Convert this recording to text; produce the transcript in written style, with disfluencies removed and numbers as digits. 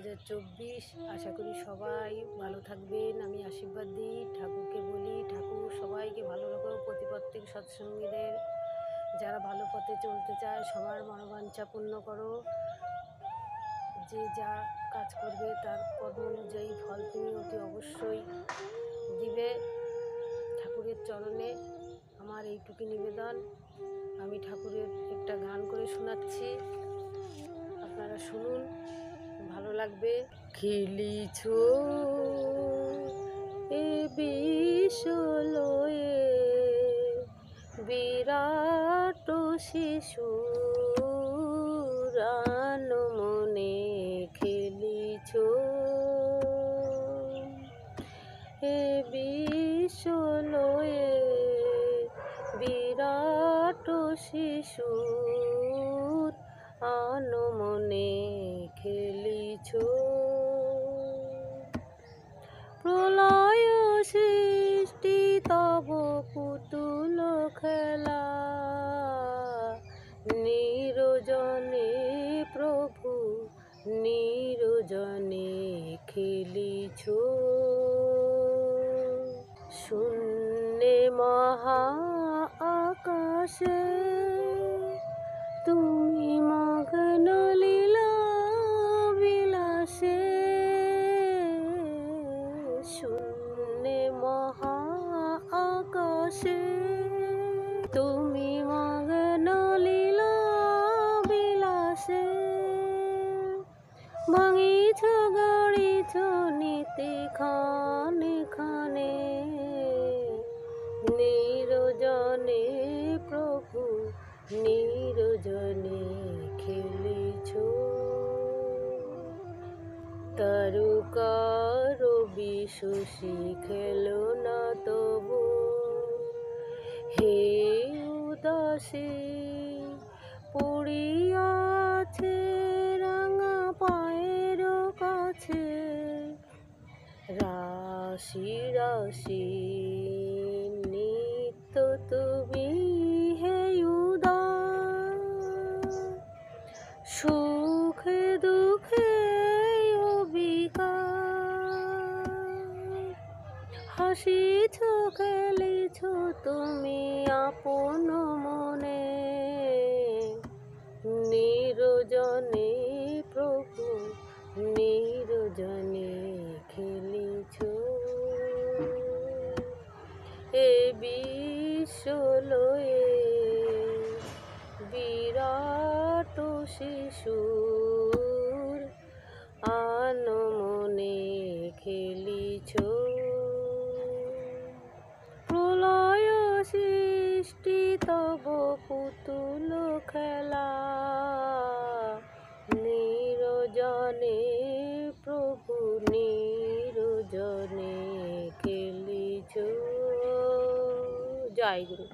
2024। আশা করি সবাই ভালো থাকবেন। আমি আশীর্বাদ দিই, ঠাকুরকে বলি, ঠাকুর সবাইকে ভালো রাখো। প্রতিপত্তিক সৎসঙ্গীদের যারা ভালো পথে চলতে চায় সবার মনোবাঞ্ছা পূর্ণ করো। যে যা কাজ করবে তার কর্ম অনুযায়ী ফল তুমি অতি অবশ্যই দিবে। ঠাকুরের চরণে আমার এইটুকু নিবেদন। আমি ঠাকুরের একটা গান করে শোনাচ্ছি, আপনারা শুনুন, ভালো লাগবে। খেলিছ এ বিশ্বলয়ে বিরাট শিশুর মনে খেলিছ এ বিশ্বলয়ে বিরাট শিশুর মনে খেলিছ। প্রলয় সৃষ্টি তব পুতুল খেলা নিরজনে প্রভু নিরজনে খেলিছ। শূন্যে মহা আকাশে তুমি মগ্ন লীলা বিলাসে। শূন্যে মহা আকাশে তুমি মগ্ন লীলা বিলাসে। ভাঙিছ গড়িছ নীতি খানে খানে নিরজনে প্রভু নিরজনে খেলিছ। তারকার বিশুষি খেলো না তবু হে উদাসী পড়িয়াছে রাঙা পায়ের কাছে। রাশি রাশি নিত্য তুমি হে উদাস। সুখে দুঃখে অবিকার হাসিছ খেলিছ তুমি আপন মনে নিরজনে প্রভু নিরজনে খেলিছ। এ বিশ্বলয়ে বিরাট শিশুর মনে খেলিছ। প্রলয় সৃষ্টি তব পুতুল খেলা নিরজনে প্রভু নিরজনে খেলিছ। জয় গুরু।